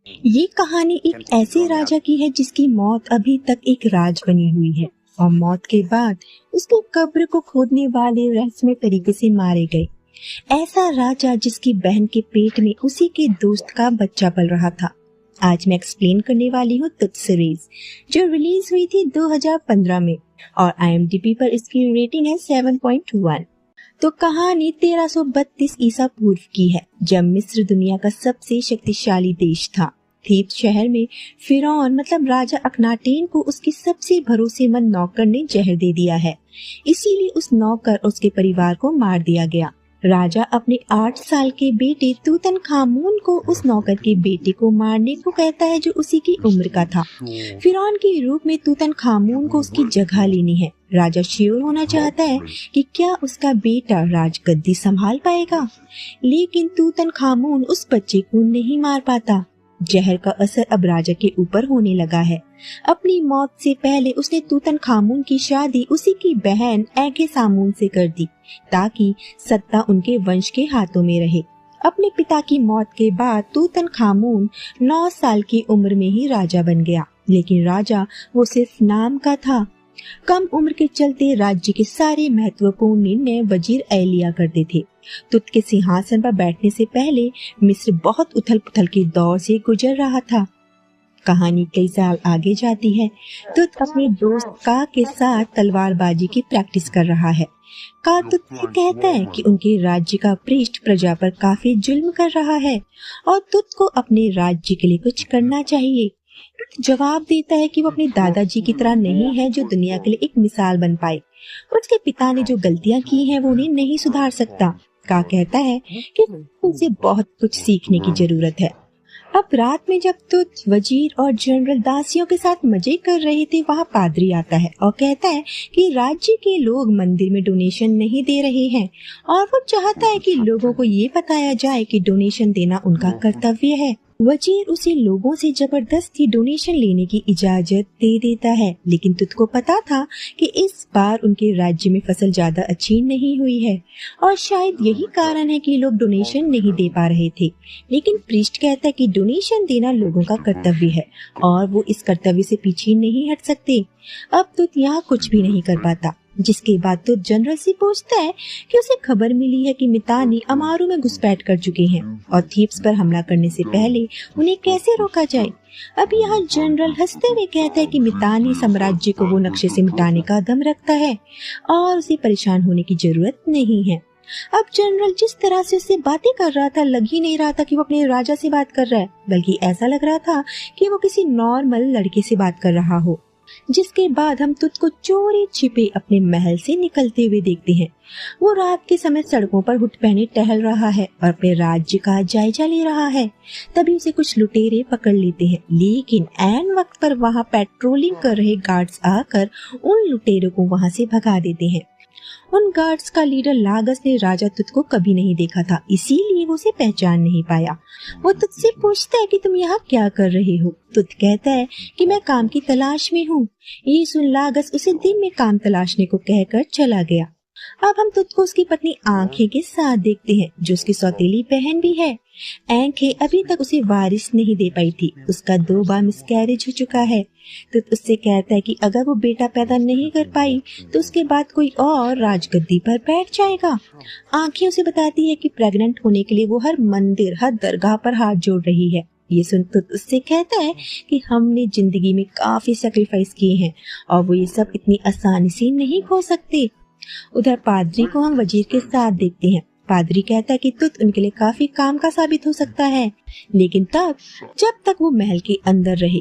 ये कहानी एक ऐसे राजा की है जिसकी मौत अभी तक एक राज बनी हुई है और मौत के बाद उसकी कब्र को खोदने वाले रहस्यमय तरीके से मारे गए। ऐसा राजा जिसकी बहन के पेट में उसी के दोस्त का बच्चा पल रहा था। आज मैं एक्सप्लेन करने वाली हूँ तुत सीरीज, जो रिलीज हुई थी 2015 में और IMDb पर इसकी रेटिंग है 7.1। तो कहानी 1332 ईसा पूर्व की है, जब मिस्र दुनिया का सबसे शक्तिशाली देश था। थीब्स शहर में फिरौन मतलब राजा अखनाटेन को उसके सबसे भरोसेमंद नौकर ने जहर दे दिया है। इसीलिए उस नौकर और उसके परिवार को मार दिया गया। राजा अपने 8 साल के बेटे तूतनखामून को उस नौकर के बेटे को मारने को कहता है, जो उसी की उम्र का था। फिरौन के रूप में तूतनखामून को उसकी जगह लेनी है। राजा श्योर होना चाहता है कि क्या उसका बेटा राजगद्दी संभाल पाएगा, लेकिन तूतनखामून उस बच्चे को नहीं मार पाता। जहर का असर अब राजा के ऊपर होने लगा है। अपनी मौत से पहले उसने तूतनखामून की शादी उसी की बहन एंखेसामून से कर दी, ताकि सत्ता उनके वंश के हाथों में रहे। अपने पिता की मौत के बाद तूतनखामून 9 साल की उम्र में ही राजा बन गया, लेकिन राजा वो सिर्फ नाम का था। कम उम्र के चलते राज्य के सारे महत्वपूर्ण निर्णय वजीर ए लिया करते थे। तुत के सिंहासन पर बैठने से पहले मिस्र बहुत उथल पुथल के दौर से गुजर रहा था। कहानी कई साल आगे जाती है। तुत अपने दोस्त का के साथ तलवारबाजी की प्रैक्टिस कर रहा है। का तुत से कहता है कि उनके राज्य का पृष्ठ प्रजा पर काफी जुल्म कर रहा है और तुत को अपने राज्य के लिए कुछ करना चाहिए। जवाब देता है कि वो अपने दादाजी की तरह नहीं है, जो दुनिया के लिए एक मिसाल बन पाए। उसके पिता ने जो गलतियां की हैं वो उन्हें नहीं सुधार सकता। का कहता है कि उनसे बहुत कुछ सीखने की जरूरत है। अब रात में जब तुत वजीर और जनरल दासियों के साथ मजे कर रहे थे, वहाँ पादरी आता है और कहता है कि राज्य के लोग मंदिर में डोनेशन नहीं दे रहे हैं और वो चाहता है कि लोगों को ये बताया जाए कि डोनेशन देना उनका कर्तव्य है। वजीर उसे लोगों से जबरदस्ती डोनेशन लेने की इजाजत दे देता है, लेकिन तुत को पता था कि इस बार उनके राज्य में फसल ज्यादा अच्छी नहीं हुई है और शायद यही कारण है कि लोग डोनेशन नहीं दे पा रहे थे। लेकिन प्रीस्ट कहता है कि डोनेशन देना लोगों का कर्तव्य है और वो इस कर्तव्य से पीछे नहीं हट सकते। अब तुत यहाँ कुछ भी नहीं कर पाता, जिसके बाद तो जनरल से पूछता है कि उसे खबर मिली है कि मितानी अमारू में घुसपैठ कर चुके हैं और थीब्स पर हमला करने से पहले उन्हें कैसे रोका जाए। अब यहाँ जनरल हंसते हुए कहता है कि मितानी साम्राज्य को वो नक्शे से मिटाने का दम रखता है और उसे परेशान होने की जरूरत नहीं है। अब जनरल जिस तरह से उससे बातें कर रहा था, लग ही नहीं रहा था कि वो अपने राजा से बात कर रहा है, बल्कि ऐसा लग रहा था कि वो किसी नॉर्मल लड़के से बात कर रहा हो। जिसके बाद हम तुत को चोरी छिपे अपने महल से निकलते हुए देखते हैं। वो रात के समय सड़कों पर हुट पहने टहल रहा है और अपने राज्य का जायजा ले रहा है। तभी उसे कुछ लुटेरे पकड़ लेते हैं, लेकिन ऐन वक्त पर वहाँ पेट्रोलिंग कर रहे गार्ड्स आकर उन लुटेरों को वहाँ से भगा देते हैं। उन गार्ड्स का लीडर लागस ने राजा तुत को कभी नहीं देखा था, इसीलिए वो उसे पहचान नहीं पाया। वो तुत से पूछता है कि तुम यहाँ क्या कर रहे हो। तुत कहता है कि मैं काम की तलाश में हूँ। ये सुन लागस उसे दिन में काम तलाशने को कहकर चला गया। अब हम तुत को उसकी पत्नी आंखें के साथ देखते हैं, जो उसकी सौतेली बहन भी है। आंखें अभी तक उसे वारिस नहीं दे पाई थी, उसका 2 बार मिसकैरेज हो चुका है। तुत उससे कहता है कि अगर वो बेटा पैदा नहीं कर पाई तो उसके बाद कोई और राजगद्दी पर बैठ जाएगा। आंखें उसे बताती है कि प्रेग्नेंट होने के लिए वो हर मंदिर, हर दरगाह पर हाथ जोड़ रही है। ये सुन तुत उससे कहता है कि हमने जिंदगी में काफी सैक्रिफाइस किए हैं और वो ये सब इतनी आसानी से नहीं खो सकते। उधर पादरी को हम वजीर के साथ देखते हैं। पादरी कहता है कि तुत उनके लिए काफी काम का साबित हो सकता है, लेकिन तब जब तक वो महल के अंदर रहे।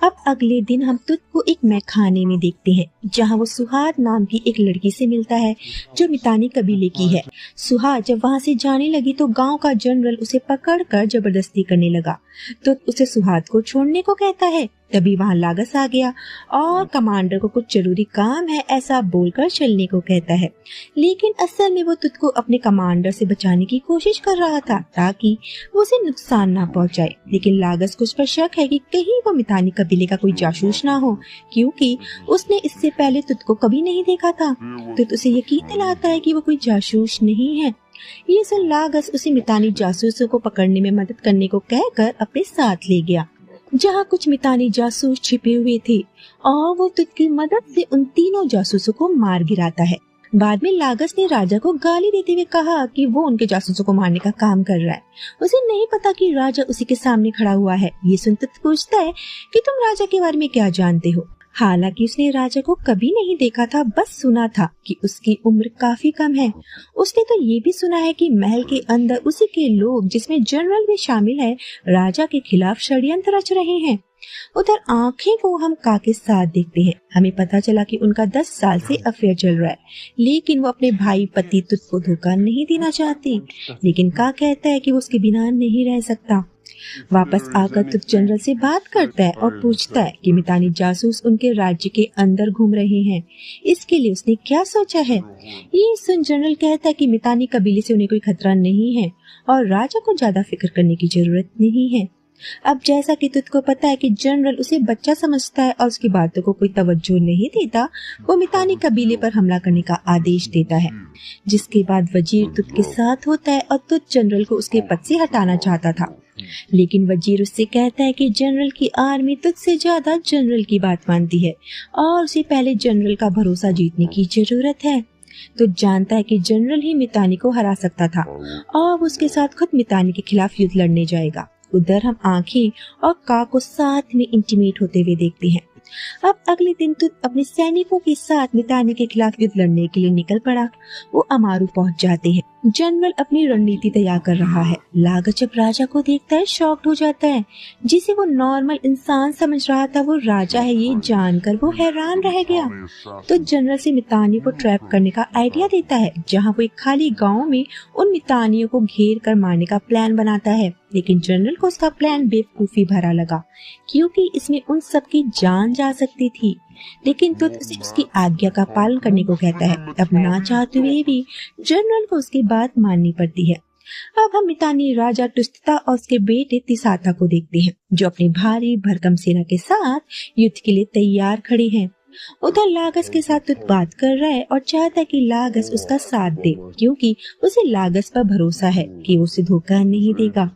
अब अगले दिन हम तुत को एक मैखाने में देखते हैं, जहाँ वो सुहाद नाम की एक लड़की से मिलता है, जो मितानी कबीले की है। सुहाद जब वहाँ से जाने लगी तो गांव का जनरल उसे पकड़कर जबरदस्ती करने लगा। तुत उसे सुहाद को छोड़ने को कहता है। तभी वहाँ लागस आ गया और कमांडर को कुछ जरूरी काम है ऐसा बोलकर चलने को कहता है, लेकिन असल में वो तुत को अपने कमांडर से बचाने की कोशिश कर रहा था, ताकि वो उसे नुकसान ना पहुंचाए। लेकिन लागस को उस पर शक है कि कहीं वो मितानी कबीले का कोई जासूस ना हो, क्योंकि उसने इससे पहले तुत को कभी नहीं देखा था। तुत उसे यकीन दिलाता है कि वो कोई जासूस नहीं है। ये सुन लागस उसे मितानी जासूसों को पकड़ने में मदद करने को कहकर अपने साथ ले गया, जहाँ कुछ मितानी जासूस छिपे हुए थे, और वो तुत की मदद से उन तीनों जासूसों को मार गिराता है। बाद में लागस ने राजा को गाली देते हुए कहा कि वो उनके जासूसों को मारने का काम कर रहा है। उसे नहीं पता कि राजा उसी के सामने खड़ा हुआ है। ये सुन तुत पूछता है कि तुम राजा के बारे में क्या जानते हो। हालांकि उसने राजा को कभी नहीं देखा था, बस सुना था कि उसकी उम्र काफी कम है। उसने तो ये भी सुना है कि महल के अंदर उसी के लोग, जिसमें जनरल भी शामिल है, राजा के खिलाफ षड्यंत्र रच रहे हैं। उधर आंखें को हम का के साथ देखते हैं। हमें पता चला कि उनका 10 साल से अफेयर चल रहा है, लेकिन वो अपने भाई पति तुत को धोखा नहीं देना चाहती। लेकिन का कहता है कि वो उसके बिना नहीं रह सकता। वापस आकर तुत जनरल से बात करता है और पूछता है कि मितानी जासूस उनके राज्य के अंदर घूम रहे हैं, इसके लिए उसने क्या सोचा है। ये सुन जनरल कहता है कि मितानी कबीले से उन्हें कोई खतरा नहीं है और राजा को ज्यादा फिक्र करने की जरूरत नहीं है। अब जैसा कि तुत को पता है कि जनरल उसे बच्चा समझता है और उसकी बातों को कोई तवज्जो नहीं देता, वो मितानी कबीले पर हमला करने का आदेश देता है। जिसके बाद वजीर तुत के साथ होता है और तुत जनरल को उसके पद से हटाना चाहता था, लेकिन वजीर उससे कहता है कि जनरल की आर्मी तुझसे ज्यादा जनरल की बात मानती है और उसे पहले जनरल का भरोसा जीतने की जरूरत है। तो जानता है कि जनरल ही मितानी को हरा सकता था और उसके साथ खुद मितानी के खिलाफ युद्ध लड़ने जाएगा। उधर हम आंखें और का को साथ में इंटीमेट होते हुए देखते हैं। अब अगले दिन तुत अपने सैनिकों के साथ मितानी के खिलाफ युद्ध लड़ने के लिए निकल पड़ा। वो अमारू पहुंच जाते हैं। जनरल अपनी रणनीति तैयार कर रहा है। लागस जब राजा को देखता है शॉक्ड हो जाता है। जिसे वो नॉर्मल इंसान समझ रहा था, वो राजा है ये जानकर वो हैरान रह गया। तो जनरल से मितानियों को ट्रैप करने का आइडिया देता है, जहाँ वो एक खाली गाँव में उन मितानियों को घेर कर मारने का प्लान बनाता है। लेकिन जनरल को उसका प्लान बेवकूफी भरा लगा, क्योंकि इसमें उन सबकी जान जा सकती थी। लेकिन तुत उसे उसकी आज्ञा का पालन करने को कहता है। अब ना चाहते हुए भी जनरल को उसकी बात माननी पड़ती है। अब हम मितानी राजा टुस्ता और उसके बेटे तिसाता को देखते हैं, जो अपनी भारी भरकम सेना के साथ युद्ध के लिए तैयार खड़े हैं। उधर लागस के साथ तुत बात कर रहा है और चाहता है कि लागस उसका साथ दे, क्योंकि उसे लागस पर भरोसा है कि उसे धोखा नहीं देगा।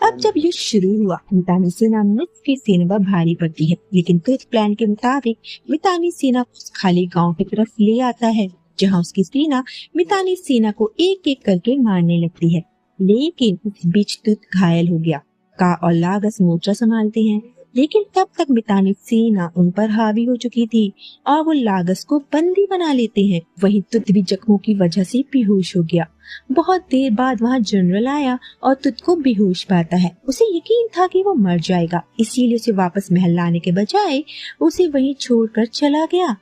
अब जब युद्ध शुरू हुआ, मितानी सेना मिस्र की सेना पर भारी पड़ती है, लेकिन तुत प्लान के मुताबिक मितानी सेना उस खाली गांव की तरफ ले आता है, जहां उसकी सेना मितानी सेना को एक एक करके मारने लगती है। लेकिन इस बीच तुत घायल हो गया। का और लागस मोर्चा संभालते हैं, लेकिन तब तक मितानी सेना उन पर हावी हो चुकी थी और वो लागस को बंदी बना लेते हैं। वहीं तुत भी जख्मों की वजह से बेहोश हो गया। बहुत देर बाद वहाँ जनरल आया और तुत को बेहोश पाता है। उसे यकीन था कि वो मर जाएगा, इसीलिए उसे वापस महल लाने के बजाय उसे वहीं छोड़कर चला गया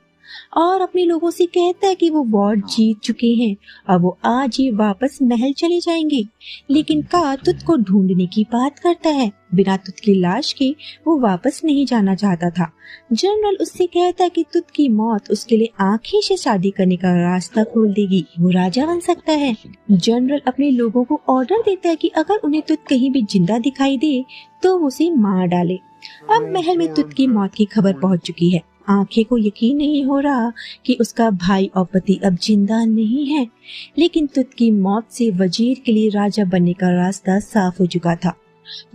और अपने लोगों से कहता है कि वो वॉर जीत चुके हैं और वो आज ही वापस महल चले जाएंगे। लेकिन का तुत को ढूंढने की बात करता है। बिना तुत की लाश के वो वापस नहीं जाना चाहता था। जनरल उससे कहता है कि तुत की मौत उसके लिए आंखें से शादी करने का रास्ता खोल देगी, वो राजा बन सकता है। जनरल अपने लोगों को ऑर्डर देता है कि अगर उन्हें तुत कहीं भी जिंदा दिखाई दे तो उसे मार डाले। अब महल में तुत की मौत की खबर पहुंच चुकी है। आंखें को यकीन नहीं हो रहा कि उसका भाई और पति अब जिंदा नहीं है, लेकिन तुत की मौत से वजीर के लिए राजा बनने का रास्ता साफ हो चुका था।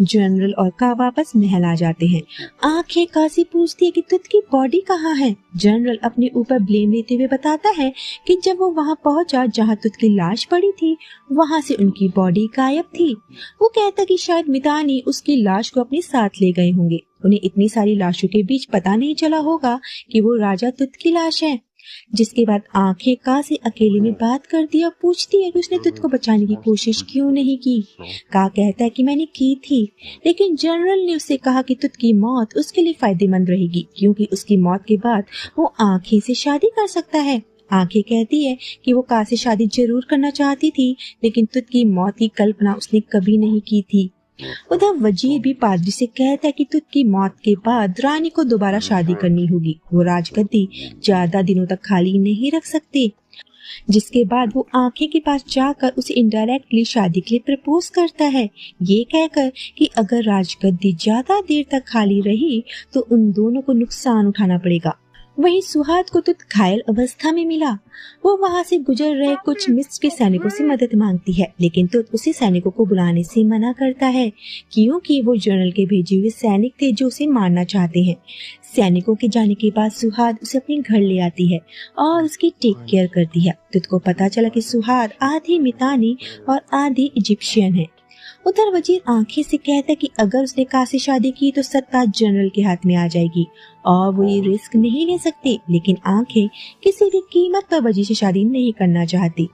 जनरल और का वापस महल आ जाते हैं। आंखें का से पूछती है कि तुत की बॉडी कहाँ है। जनरल अपने ऊपर ब्लेम लेते हुए बताता है कि जब वो वहाँ पहुँचा जहाँ तुत की लाश पड़ी थी, वहाँ से उनकी बॉडी गायब थी। वो कहता कि शायद मितानी उसकी लाश को अपने साथ ले गए होंगे। उन्हें इतनी सारी लाशों के बीच पता नहीं चला होगा कि वो राजा तुत की लाश है। जिसके बाद आंखें का से अकेले में बात करती है और पूछती है कि उसने तुत को बचाने की कोशिश क्यों नहीं की। का कहता है कि मैंने की थी, लेकिन जनरल ने उससे कहा कि तुत की मौत उसके लिए फायदेमंद रहेगी, क्योंकि उसकी मौत के बाद वो आंखें से शादी कर सकता है। आंखें कहती है कि वो का से शादी जरूर करना चाहती थी, लेकिन तुत की मौत की कल्पना उसने कभी नहीं की थी। उधर वजीर भी पादरी से कहता है कि तुत की मौत के बाद रानी को दोबारा शादी करनी होगी, वो राजगद्दी ज्यादा दिनों तक खाली नहीं रख सकते। जिसके बाद वो आंखें के पास जाकर उसे इनडायरेक्टली शादी के लिए प्रपोज करता है, ये कहकर कि अगर राजगद्दी ज्यादा देर तक खाली रही तो उन दोनों को नुकसान उठाना पड़ेगा। वहीं सुहाद को तुत घायल अवस्था में मिला। वो वहां से गुजर रहे कुछ मिस्र के सैनिकों से मदद मांगती है, लेकिन तुत उसी सैनिकों को बुलाने से मना करता है, क्योंकि वो जनरल के भेजे हुए सैनिक थे जो उसे मारना चाहते हैं। सैनिकों के जाने के बाद सुहाद उसे अपने घर ले आती है और उसकी टेक केयर करती है। तुत को पता चला कि सुहाद आधी मितानी और आधी इजिप्शियन है। उधर वजीर आंखें से कहता है कि अगर उसने का से शादी की तो सत्ता जनरल के हाथ में आ जाएगी और वो ये रिस्क नहीं ले सकते, लेकिन आंखें किसी भी कीमत पर वजीर से शादी नहीं करना चाहती।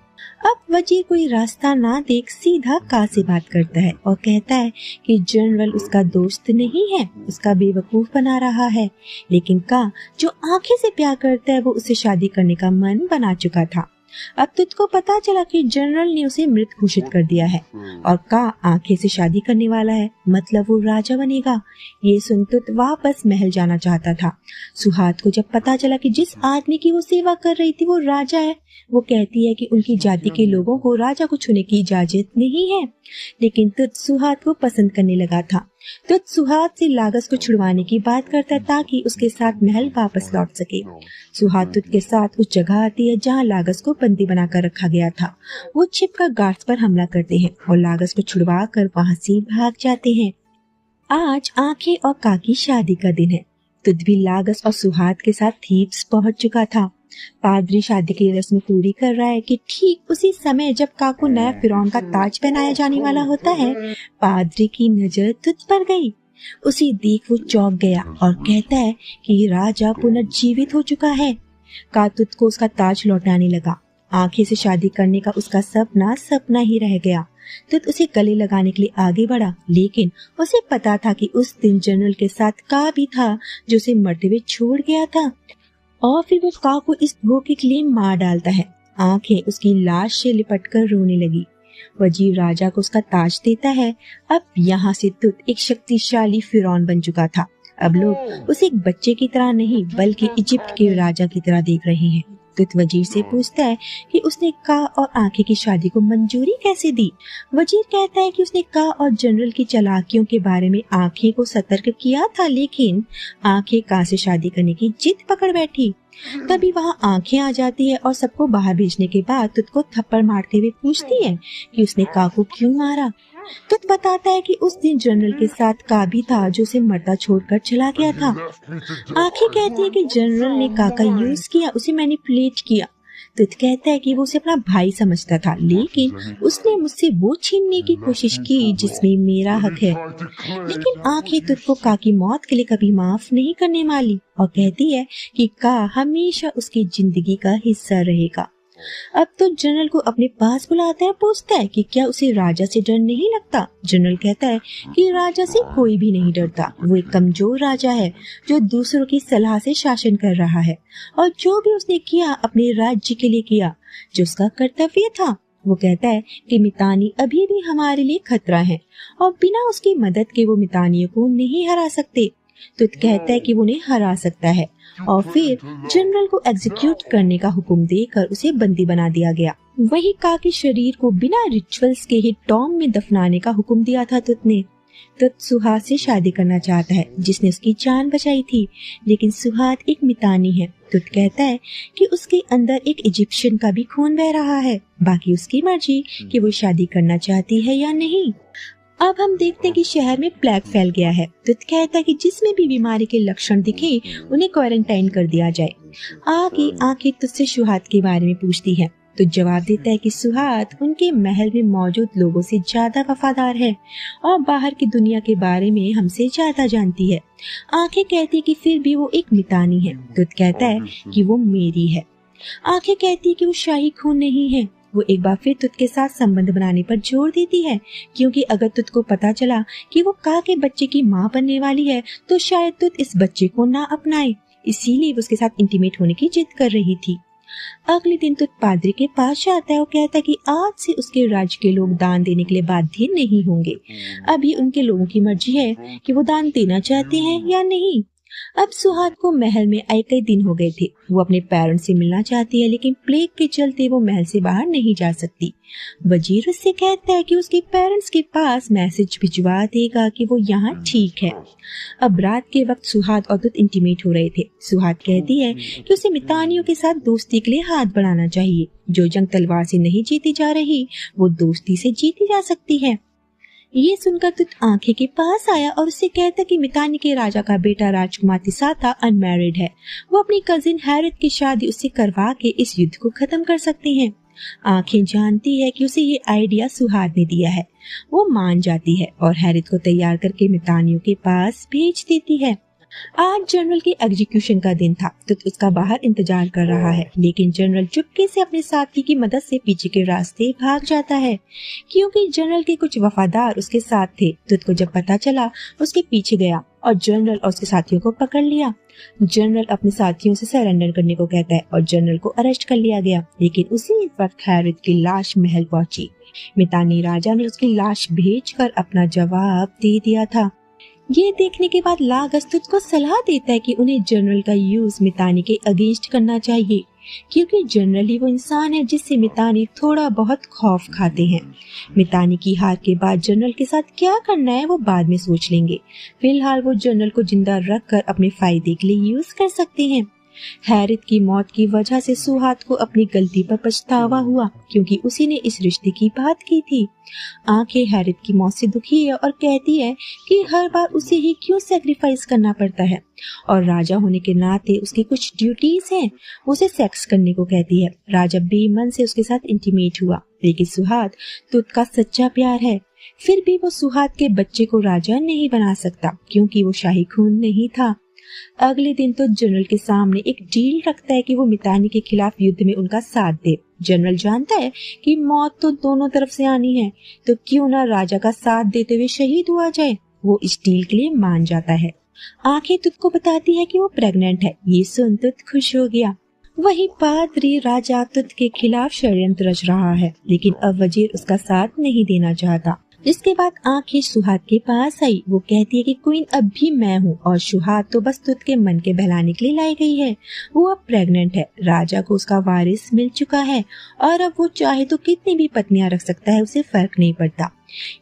अब वजीर कोई रास्ता ना देख सीधा का से बात करता है और कहता है कि जनरल उसका दोस्त नहीं है, उसका बेवकूफ बना रहा है, लेकिन का जो आंखें से प्यार करता है वो उससे शादी करने का मन बना चुका था। अब तुझको पता चला कि जनरल ने उसे मृत घोषित कर दिया है और का आंखें से शादी करने वाला है, मतलब वो राजा बनेगा। ये सुन तुत वापस महल जाना चाहता था। सुहाद को जब पता चला कि जिस आदमी की वो सेवा कर रही थी वो राजा है, वो कहती है कि उनकी जाति के लोगों को राजा को छूने की इजाजत नहीं है, लेकिन तुत सुहाद को पसंद करने लगा था। तुत सुहाद से लागस को छुड़वाने की बात करता है ताकि उसके साथ महल वापस लौट सके। सुहाद तुत के साथ उस जगह आती है जहाँ लागस को बंदी बनाकर रखा गया था। वो छिपकर गार्ड्स पर हमला करते हैं और लागस को छुड़वा कर वहाँ से भाग जाते हैं। आज आंखें और का की शादी का दिन है। तुत भी लागस और सुहाद के साथ थीब्स पहुंच चुका था। पादरी शादी की रस्म पूरी कर रहा है कि ठीक उसी समय जब का को नया फिरौन का ताज पहनाया जाने वाला होता है, पादरी की नजर तुत पर गई। उसी देख वो चौंक गया और कहता है कि राजा पुनर्जीवित हो चुका है। का तुत को उसका ताज लौटाने लगा। आंखें से शादी करने का उसका सपना सपना ही रह गया। तुत उसे गले लगाने के लिए आगे बढ़ा, लेकिन उसे पता था कि उस दिन जनरल के साथ का भी था जो उसे मरते हुए छोड़ गया था, और फिर वो का को इस धोखे के लिए मार डालता है। आंखें उसकी लाश से लिपटकर रोने लगी। वजीर राजा को उसका ताज देता है। अब यहाँ से तुत एक शक्तिशाली फिरौन बन चुका था। अब लोग उसे एक बच्चे की तरह नहीं बल्कि इजिप्ट के राजा की तरह देख रहे हैं। तुत वजीर से पूछता है कि उसने का और आंखें की शादी को मंजूरी कैसे दी। वजीर कहता है कि उसने का और जनरल की चालाकियों के बारे में आंखें को सतर्क किया था, लेकिन आंखें का से शादी करने की जिद पकड़ बैठी। तभी वहाँ आंखें आ जाती है और सबको बाहर भेजने के बाद तुत को थप्पड़ मारते हुए पूछती है कि उसने का को क्यों मारा। तुत बताता है कि उस दिन जनरल के साथ का भी था जो उसे मरता छोड़कर चला गया था। आंखें कहती है कि जनरल ने का यूज किया, उसे मैनिपुलेट किया। तुत कहता है कि वो उसे अपना भाई समझता था, लेकिन उसने मुझसे वो छीनने की कोशिश की जिसमें मेरा हक है। लेकिन आंखें तुत को का की मौत के लिए कभी माफ नहीं करने वाली और कहती है कि का हमेशा उसकी जिंदगी का हिस्सा रहेगा। अब तो जनरल को अपने पास बुलाता है, पूछता है कि क्या उसे राजा से डर नहीं लगता। जनरल कहता है कि राजा से कोई भी नहीं डरता, वो एक कमजोर राजा है जो दूसरों की सलाह से शासन कर रहा है, और जो भी उसने किया अपने राज्य के लिए किया, जो उसका कर्तव्य था। वो कहता है कि मितानी अभी भी हमारे लिए खतरा है और बिना उसकी मदद के वो मितानियों को नहीं हरा सकते। तुत कहता है कि वो उन्हें हरा सकता है और फिर जनरल को एग्जीक्यूट करने का हुक्म देकर उसे बंदी बना दिया गया। वही का के शरीर को बिना रिचुअल्स के ही टॉम में दफनाने का हुक्म दिया था तुत ने। तुत सुहाद से शादी करना चाहता है जिसने उसकी जान बचाई थी, लेकिन सुहाद एक मितानी है। तुत कहता है कि उसके अंदर एक इजिप्शियन का भी खून बह रहा है, बाकी उसकी मर्जी कि वो शादी करना चाहती है या नहीं। अब हम देखते हैं कि शहर में प्लेग फैल गया है। तुत कहता है कि जिसमें भी बीमारी के लक्षण दिखे उन्हें क्वारंटाइन कर दिया जाए। आगे आंखें तुझसे सुहाद के बारे में पूछती है। तो जवाब देता है कि सुहाद उनके महल में मौजूद लोगों से ज्यादा वफादार है और बाहर की दुनिया के बारे में हमसे ज्यादा जानती है। आंखें कहती है कि फिर भी वो एक मितानी है। तुत कहता है कि वो मेरी है। आंखें कहती है कि वो शाही खून नहीं है। वो एक बार फिर तुत के साथ संबंध बनाने पर जोर देती है, क्योंकि अगर तुत को पता चला कि वो का के बच्चे की माँ बनने वाली है तो शायद तुत इस बच्चे को ना अपनाए, इसीलिए वो उसके साथ इंटीमेट होने की जिद कर रही थी। अगले दिन तुत पादरी के पास जाता है और कहता है कि आज से उसके राज्य के लोग दान देने के लिए बाध्य नहीं होंगे। अभी उनके लोगों की मर्जी है कि वो दान देना चाहते हैं या नहीं। अब सुहाग को महल में आए कई दिन हो गए थे। वो अपने पेरेंट्स से मिलना चाहती है, लेकिन प्लेग के चलते वो महल से बाहर नहीं जा सकती। वजीर उससे कहता है कि उसके पेरेंट्स के पास मैसेज भिजवा देगा कि वो यहाँ ठीक है। अब रात के वक्त सुहाग और तुत इंटीमेट हो रहे थे। सुहाग कहती है कि उसे मितानियों के साथ दोस्ती के लिए हाथ बढ़ाना चाहिए। जो जंग तलवार से नहीं जीती जा रही, वो दोस्ती से जीती जा सकती है। ये सुनकर तुत आंखें के पास आया और उससे कहता कि मितानी के राजा का बेटा राजकुमार तिसाता अनमैरिड है। वो अपनी कजिन हैरित की शादी उससे करवा के इस युद्ध को खत्म कर सकते हैं। आंखें जानती है कि उसे ये आइडिया सुहाग ने दिया है। वो मान जाती है और हैरित को तैयार करके मितानियों के पास भेज देती है। आज जनरल के एग्जीक्यूशन का दिन था। तुत उसका बाहर इंतजार कर रहा है, लेकिन जनरल चुपके से अपने साथी की मदद से पीछे के रास्ते भाग जाता है, क्योंकि जनरल के कुछ वफादार उसके साथ थे। तुत को जब पता चला, उसके पीछे गया और जनरल और उसके साथियों को पकड़ लिया। जनरल अपने साथियों से सरेंडर करने को कहता है और जनरल को अरेस्ट कर लिया गया। लेकिन उसी वक्त हैरित की लाश महल पहुंची। मितानी राजा ने उसकी लाश भेजकर अपना जवाब दे दिया था। ये देखने के बाद लागस तुत को सलाह देता है कि उन्हें जनरल का यूज मितानी के अगेंस्ट करना चाहिए, क्योंकि जनरली वो इंसान है जिससे मितानी थोड़ा बहुत खौफ खाते हैं। मितानी की हार के बाद जनरल के साथ क्या करना है वो बाद में सोच लेंगे। फिलहाल वो जनरल को जिंदा रखकर अपने फायदे के लिए यूज कर सकते हैं। हैरित की मौत की वजह से सुहाग को अपनी गलती पर पछतावा हुआ, क्योंकि उसी ने इस रिश्ते की बात की थी। आंखें हैरित की मौत से दुखी है और कहती है कि हर बार उसे ही क्यों सैक्रिफाइस करना पड़ता है, और राजा होने के नाते उसकी कुछ ड्यूटीज हैं। उसे सेक्स करने को कहती है। राजा बेमन से उसके साथ इंटीमेट हुआ, लेकिन सुहाग तुत का सच्चा प्यार है। फिर भी वो सुहाग के बच्चे को राजा नहीं बना सकता, क्योंकि वो शाही खून नहीं था। अगले दिन तो जनरल के सामने एक डील रखता है कि वो मितानी के खिलाफ युद्ध में उनका साथ दे। जनरल जानता है कि मौत तो दोनों तरफ से आनी है, तो क्यों ना राजा का साथ देते हुए शहीद हुआ जाए। वो इस डील के लिए मान जाता है। आंखें तुत को बताती है कि वो प्रेग्नेंट है। ये सुन तुत खुश हो गया। वही पादरी राजा तुत के खिलाफ षड्यंत्र रच रहा है, लेकिन अब वजीर उसका साथ नहीं देना चाहता। जिसके बाद आंखें सुहाग के पास आई। वो कहती है कि क्वीन अब भी मैं हूँ और सुहाग तो बस तुत के मन के बहलाने के लिए लाई गई है। वो अब प्रेग्नेंट है। राजा को उसका वारिस मिल चुका है और अब वो चाहे तो कितनी भी पत्नियां रख सकता है, उसे फर्क नहीं पड़ता।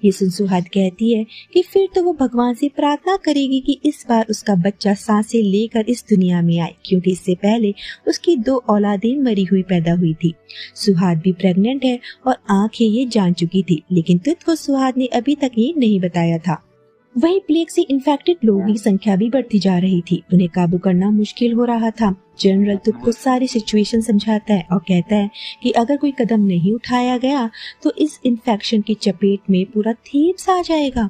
ये सुन सुहाग कहती है कि फिर तो वो भगवान से प्रार्थना करेगी कि इस बार उसका बच्चा सांसें लेकर इस दुनिया में आए, क्योंकि इससे पहले उसकी 2 औलादें मरी हुई पैदा हुई थी। सुहाग भी प्रेग्नेंट है और आंखें ये जान चुकी थी, लेकिन तुत को सुहाग ने अभी तक ये नहीं बताया था। वही प्लेग से इन्फेक्टेड लोगों की संख्या भी बढ़ती जा रही थी। उन्हें काबू करना मुश्किल हो रहा था। जनरल तुत को सारी सिचुएशन समझाता है और कहता है कि अगर कोई कदम नहीं उठाया गया तो इस इन्फेक्शन की चपेट में पूरा थीब्स आ जाएगा।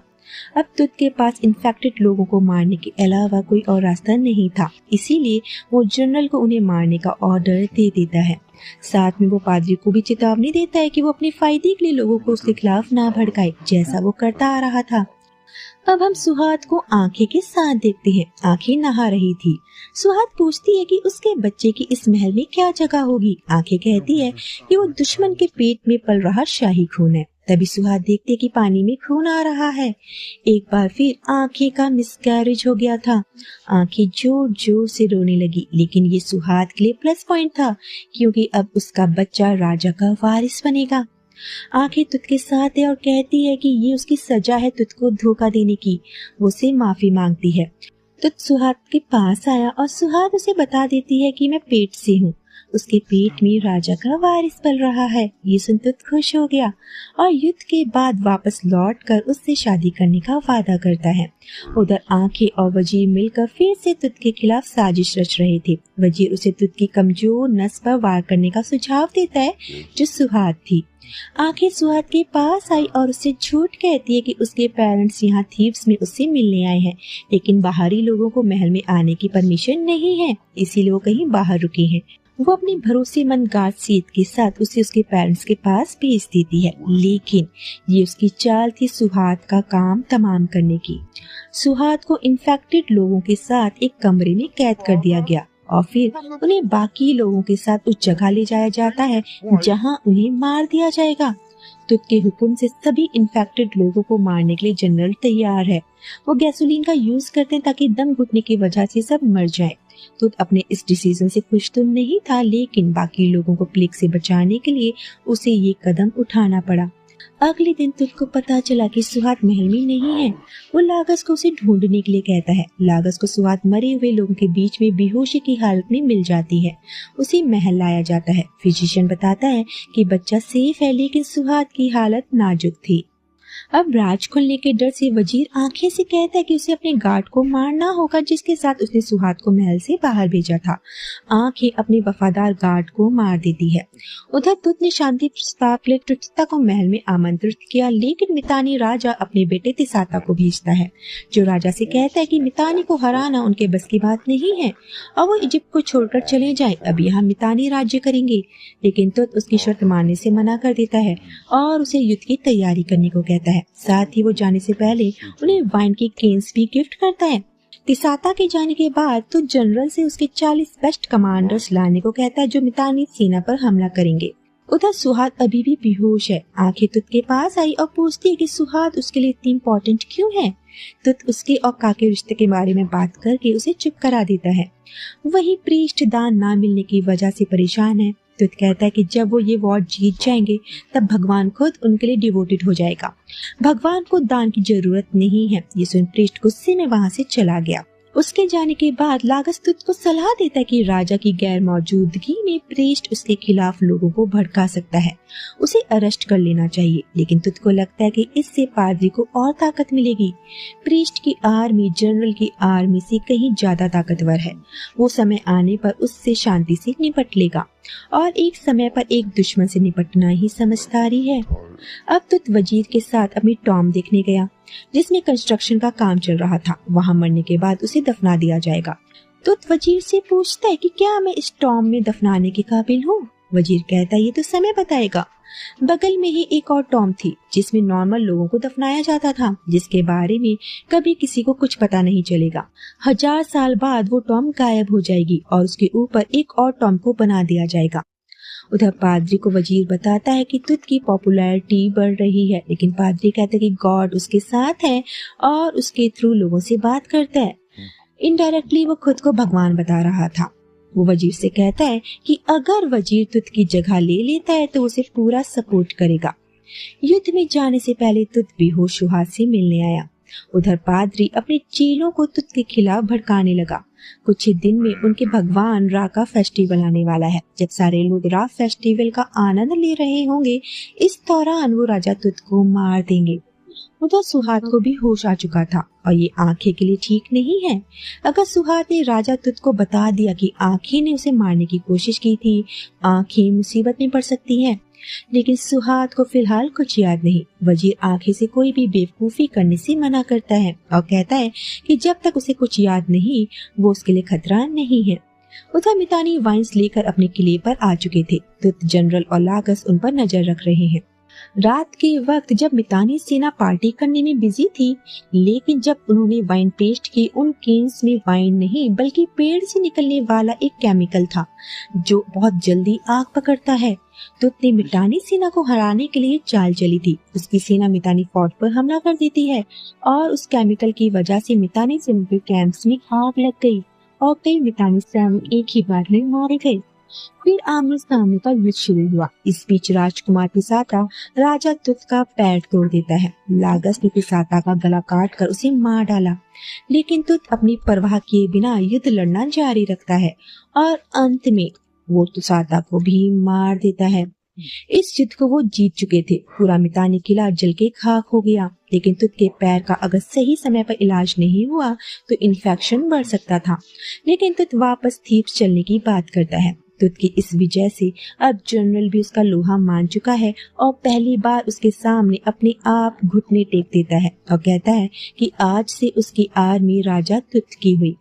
अब तुत के पास इन्फेक्टेड लोगों को मारने के अलावा कोई और रास्ता नहीं था, इसीलिए वो जनरल को उन्हें मारने का ऑर्डर दे देता है। साथ में वो पादरी को भी चेतावनी देता है कि वो अपने फायदे के लिए लोगों को उसके खिलाफ ना भड़काए, जैसा वो करता आ रहा था। अब हम सुहाग को आंखें के साथ देखते हैं। आंखें नहा रही थी। सुहाग पूछती है कि उसके बच्चे की इस महल में क्या जगह होगी। आंखें कहती है कि वो दुश्मन के पेट में पल रहा शाही खून है। तभी सुहाग देखते कि पानी में खून आ रहा है। एक बार फिर आंखें का मिसकैरेज हो गया था। आंखें जोर जोर से रोने लगी, लेकिन ये सुहाग के लिए प्लस पॉइंट था, क्योंकि अब उसका बच्चा राजा का वारिस बनेगा। आंखें तुत के साथ है और कहती है कि ये उसकी सजा है तुत को धोखा देने की। वो उसे माफी मांगती है। तुत सुहाग के पास आया और सुहाग उसे बता देती है कि मैं पेट से हूँ। उसके पेट में राजा का वारिस पल रहा है। ये सुन तुत खुश हो गया और युद्ध के बाद वापस लौटकर उससे शादी करने का वादा करता है। उधर आंखें और वजीर मिलकर फिर से तुत के खिलाफ साजिश रच रहे थे। वजीर उसे तुत की कमजोर नस पर वार करने का सुझाव देता है, जो सुहाग थी। आंखें सुहाग के पास आई और उससे झूठ कहती है कि उसके पेरेंट्स यहाँ थीव्स में उससे मिलने आए हैं, लेकिन बाहरी लोगों को महल में आने की परमिशन नहीं है, इसीलिए वो कहीं बाहर रुके हैं। वो अपनी भरोसेमंद गार्ड सीत के साथ उसे उसके पेरेंट्स के पास भेज देती है, लेकिन ये उसकी चाल थी सुहाग का काम तमाम करने की। सुहाग को इन्फेक्टेड लोगों के साथ एक कमरे में कैद कर दिया गया और फिर उन्हें बाकी लोगों के साथ उस जगह ले जाया जाता है जहां उन्हें मार दिया जाएगा। तुत के हुक्म से सभी इन्फेक्टेड लोगों को मारने के लिए जनरल तैयार है। वो गैसोलीन का यूज करते हैं ताकि दम घुटने की वजह से सब मर जाएं। तुत अपने इस डिसीजन से खुश तो नहीं था, लेकिन बाकी लोगों को प्लेग से बचाने के लिए उसे ये कदम उठाना पड़ा। अगले दिन तुत को पता चला कि सुहात महल में नहीं है। वो लागस को उसे ढूंढने के लिए कहता है। लागस को सुहात मरे हुए लोगों के बीच में बेहोशी की हालत में मिल जाती है। उसे महल लाया जाता है। फिजिशियन बताता है कि बच्चा सेफ है, लेकिन सुहात की हालत नाजुक थी। अब राज खुलने के डर से वजीर आंखें से कहता है कि उसे अपने गार्ड को मारना होगा, जिसके साथ उसने सुहात को महल से बाहर भेजा था। आंखें अपने वफादार गार्ड को मार देती है। उधर तुत ने शांति प्रस्ताव के लिए तुत्सा को महल में आमंत्रित किया, लेकिन मितानी राजा अपने बेटे तिसाता को भेजता है, जो राजा से कहता है कि मितानी को हराना उनके बस की बात नहीं है और वो इजिप्ट को छोड़कर चले जाए। अब यहाँ मितानी राज्य करेंगे, लेकिन तुत उसकी शर्त मानने से मना कर देता है और उसे युद्ध की तैयारी करने को कहता है। साथ ही वो जाने से पहले उन्हें वाइन की केन्स भी गिफ्ट करता है। तिसाता के जाने के बाद तो जनरल से उसके 40 बेस्ट कमांडर्स लाने को कहता है, जो मितानी सेना पर हमला करेंगे। उधर सुहात अभी भी बेहोश है। आंखें तुत के पास आई और पूछती है कि सुहात उसके लिए इतनी इम्पोर्टेंट क्यों है। तुत उसके और काके रिश्ते के बारे में बात करके उसे चुप करा देता है। वही प्रीस्ट दान ना मिलने की वजह से परेशान है। तुत कहता है कि जब वो ये वॉर जीत जाएंगे तब भगवान खुद उनके लिए डिवोटेड हो जाएगा। भगवान को दान की जरूरत नहीं है। ये सुन प्रीस्ट गुस्से में वहाँ से चला गया। उसके जाने के बाद लागस तुत को सलाह देता है कि राजा की गैर मौजूदगी में प्रीस्ट उसके खिलाफ लोगों को भड़का सकता है, उसे अरेस्ट कर लेना चाहिए। लेकिन तुत को लगता है कि इससे पादरी को और ताकत मिलेगी। प्रीस्ट की आर्मी जनरल की आर्मी से कहीं ज्यादा ताकतवर है। वो समय आने पर उससे शांति से निपट लेगा और एक समय पर एक दुश्मन से निपटना ही समझदारी है। अब तुत वजीर के साथ अपनी टॉम देखने गया, जिसमें कंस्ट्रक्शन का काम चल रहा था। वहाँ मरने के बाद उसे दफना दिया जाएगा। तुत वजीर से पूछता है कि क्या मैं इस टॉम में दफनाने के काबिल हूँ। वजीर कहता है ये तो समय बताएगा। बगल में ही एक और टॉम थी, जिसमें नॉर्मल लोगों को दफनाया जाता था, जिसके बारे में कभी किसी को कुछ पता नहीं चलेगा। 1000 साल बाद वो टॉम गायब हो जाएगी और उसके ऊपर एक और टॉम को बना दिया जाएगा। उधर पादरी को वजीर बताता है कि तुत की पॉपुलैरिटी बढ़ रही है, लेकिन पादरी कहता है कि गॉड उसके साथ है और उसके थ्रू लोगों से बात करता है। इनडायरेक्टली वो खुद को भगवान बता रहा था। वो वजीर से कहता है कि अगर वजीर तुत की जगह ले लेता है तो उसे पूरा सपोर्ट करेगा। युद्ध में जाने से पहले तुत बेहोश सुहात से मिलने आया। उधर पादरी अपने चेलों को तुत के खिलाफ भड़काने लगा। कुछ ही दिन में उनके भगवान रा का फेस्टिवल आने वाला है। जब सारे लोग रा फेस्टिवल का आनंद ले रहे होंगे, इस दौरान वो राजा तुत को मार देंगे। उधर सुहात को भी होश आ चुका था और ये आंखें के लिए ठीक नहीं है। अगर सुहात ने राजा तुत को बता दिया कि आंखें ने उसे मारने की कोशिश की थी, आंखें मुसीबत में पड़ सकती है। लेकिन सुहात को फिलहाल कुछ याद नहीं। वजीर आंखें से कोई भी बेवकूफी करने से मना करता है और कहता है कि जब तक उसे कुछ याद नहीं, वो उसके लिए खतरा नहीं है। उधर मितानी वाइन्स लेकर अपने किले पर आ चुके थे। तुत जनरल और लागस उन पर नजर रख रहे हैं। रात के वक्त जब मितानी सेना पार्टी करने में बिजी थी, लेकिन जब उन्होंने वाइन टेस्ट की, उन केन्स में वाइन नहीं बल्कि पेड़ से निकलने वाला एक केमिकल था जो बहुत जल्दी आग पकड़ता है। तुत ने मितानी सेना को हराने के लिए चाल चली थी। उसकी सेना मितानी फोर्ट पर हमला कर देती है और उस केमिकल की वजह से मितानी सेना के कैंप्स में आग लग गई और कई मितानी सैनिक एक ही बार में मारे गए। फिर आमने सामने का युद्ध शुरू हुआ। इस बीच राजकुमार तिसाता राजा तुत का पैर तोड़ देता है। लागस ने तिसाता का गला काट कर उसे मार डाला, लेकिन तुत अपनी परवाह किए बिना युद्ध लड़ना जारी रखता है और अंत में वो तिसाता को भी मार देता है। इस युद्ध को वो जीत चुके थे। पूरा मितानी किला जल के खाक हो गया, लेकिन तुत के पैर का अगर सही समय पर इलाज नहीं हुआ तो इन्फेक्शन बढ़ सकता था। लेकिन तुत वापस थीप्स चलने की बात करता है। तुत की इस विजय से अब जनरल भी उसका लोहा मान चुका है और पहली बार उसके सामने अपने आप घुटने टेक देता है और कहता है कि आज से उसकी आर्मी राजा तुत की हुई।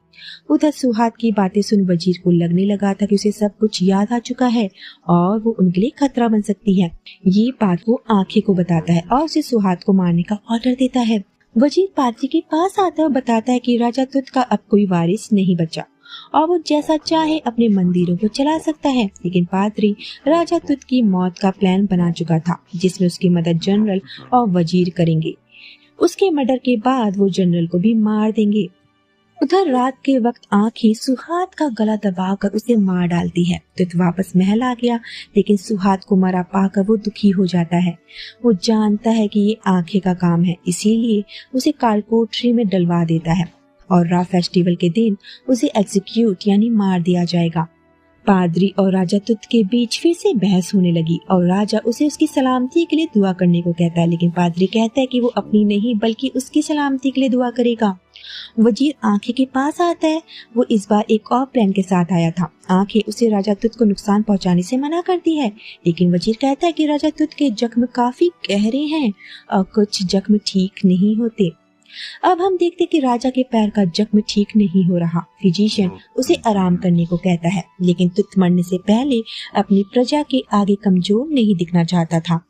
उधर सुहात की बातें सुन वजीर को लगने लगा था कि उसे सब कुछ याद आ चुका है और वो उनके लिए खतरा बन सकती है। ये बात वो आंखें को बताता है और उसे सुहात को मारने का ऑर्डर देता है। वजीर पादरी के पास आता है और बताता है कि राजा तुत का अब कोई वारिस नहीं बचा और वो जैसा चाहे अपने मंदिरों को चला सकता है। लेकिन पादरी राजा तुत की मौत का प्लान बना चुका था, जिसमें उसकी मदद जनरल और वजीर करेंगे। उसके मर्डर के बाद वो जनरल को भी मार देंगे। उधर रात के वक्त आंखें सुहाद का गला दबाकर उसे मार डालती है। तुत वापस महल आ गया, लेकिन सुहाद को मरा पाकर वो दुखी हो जाता है। वो जानता है कि ये आंखें का काम है, इसीलिए उसे कालकोठरी में डलवा देता है और रा फेस्टिवल के दिन उसे एग्जीक्यूट यानी मार दिया जाएगा। पादरी और राजा तुत के बीच फिर से बहस होने लगी और राजा उसे उसकी सलामती के लिए दुआ करने को कहता है, लेकिन पादरी कहता है कि वो अपनी नहीं बल्कि उसकी सलामती के लिए दुआ करेगा। वजीर आंखें के पास आता है। वो इस बार एक और प्लान के साथ आया था। आंखें उसे राजा तुत को नुकसान पहुंचाने से मना करती है, लेकिन वजीर कहता है कि राजा तुत के जख्म काफी गहरे हैं और कुछ जख्म ठीक नहीं होते। अब हम देखते कि राजा के पैर का जख्म ठीक नहीं हो रहा। फिजिशियन उसे आराम करने को कहता है, लेकिन तुत मरने से पहले अपनी प्रजा के आगे कमजोर नहीं दिखना चाहता था।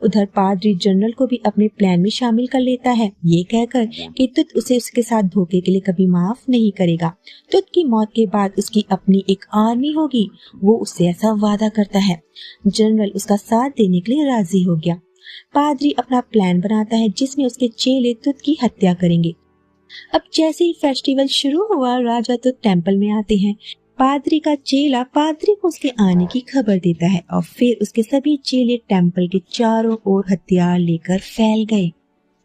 उधर पादरी जनरल को भी अपने प्लान में शामिल कर लेता है, ये कहकर कि तुत उसे उसके साथ धोखे के लिए कभी माफ नहीं करेगा। तुत की मौत के बाद उसकी अपनी एक आर्मी होगी, वो उससे ऐसा वादा करता है। जनरल उसका साथ देने के लिए राजी हो गया। पादरी अपना प्लान बनाता है, जिसमें उसके चेले तुत की हत्या करेंगे। अब जैसे ही फेस्टिवल शुरू हुआ, राजा तुत टेंपल में आते हैं। पादरी का चेला पादरी को उसके आने की खबर देता है और फिर उसके सभी चेले टेंपल के चारों ओर हथियार लेकर फैल गए।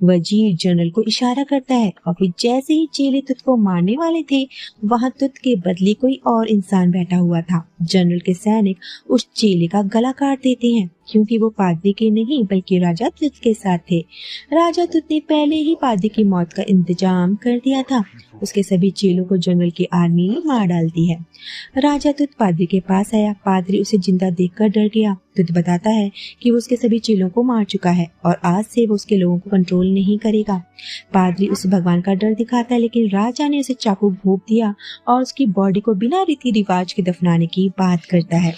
वजीर जनरल को इशारा करता है और फिर जैसे ही चेले तुत को मारने वाले थे, वहां तुत के बदले कोई और इंसान बैठा हुआ था। जनरल के सैनिक उस चेले का गला काट देते हैं, क्योंकि वो पादरी के नहीं बल्कि राजा तुत के साथ थे। राजा तुत ने पहले ही पादरी की मौत का इंतजाम कर दिया था। उसके सभी चेलों को जनरल की आर्मी मार डालती है। राजा तुत पादरी के पास आया। पादरी उसे जिंदा देखकर डर गया। तुत बताता है कि वो उसके सभी चेलों को मार चुका है और आज से वो उसके लोगों को कंट्रोल नहीं करेगा। पादरी उसे भगवान का डर दिखाता है, लेकिन राजा ने उसे चाकू भोंक दिया और उसकी बॉडी को बिना रीति रिवाज के दफनाने की बात करता है।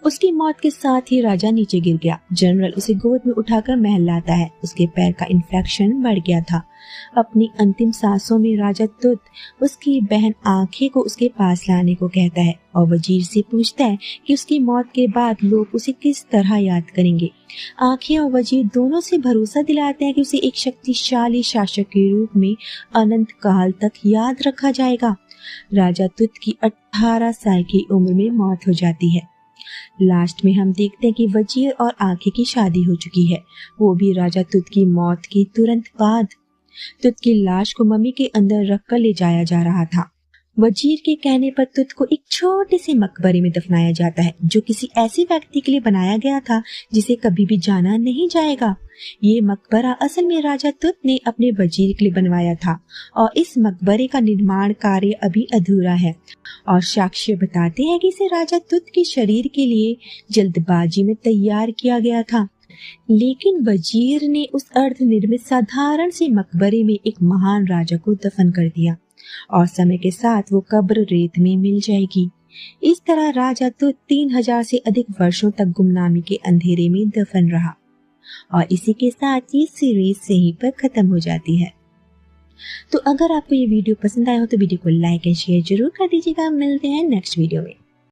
उसकी मौत के साथ ही राजा नीचे गिर गया। जनरल उसे गोद में उठाकर महल लाता है। उसके पैर का इन्फेक्शन बढ़ गया था। अपनी अंतिम सांसों में राजा तुत उसकी बहन आंखें को उसके पास लाने को कहता है और वजीर से पूछता है कि उसकी मौत के बाद लोग उसे किस तरह याद करेंगे। आंखें और वजीर दोनों से भरोसा दिलाते हैं कि उसे एक शक्तिशाली शासक के रूप में अनंत काल तक याद रखा जाएगा। राजा तुत की 18 साल की उम्र में मौत हो जाती है। लास्ट में हम देखते हैं कि वजीर और आंखें की शादी हो चुकी है, वो भी राजा तुत की मौत के तुरंत बाद। तुत की लाश को मम्मी के अंदर रखकर ले जाया जा रहा था। वजीर के कहने पर तुत को एक छोटे से मकबरे में दफनाया जाता है, जो किसी ऐसे व्यक्ति के लिए बनाया गया था जिसे कभी भी जाना नहीं जाएगा। ये मकबरा असल में राजा तुत ने अपने वजीर के लिए बनवाया था और इस मकबरे का निर्माण कार्य अभी अधूरा है और साक्ष्य बताते हैं कि इसे राजा तुत के शरीर के लिए जल्दबाजी में तैयार किया गया था। लेकिन वजीर ने उस अर्ध निर्मित साधारण से मकबरे में एक महान राजा को दफन कर दिया और समय के साथ वो कब्र रेत में मिल जाएगी। इस तरह राजा तुत 3000 से अधिक वर्षों तक गुमनामी के अंधेरे में दफन रहा और इसी के साथ ये सीरीज यहीं पर खत्म हो जाती है। तो अगर आपको ये वीडियो पसंद आया हो तो वीडियो को लाइक एंड शेयर जरूर कर दीजिएगा। मिलते हैं नेक्स्ट वीडियो में।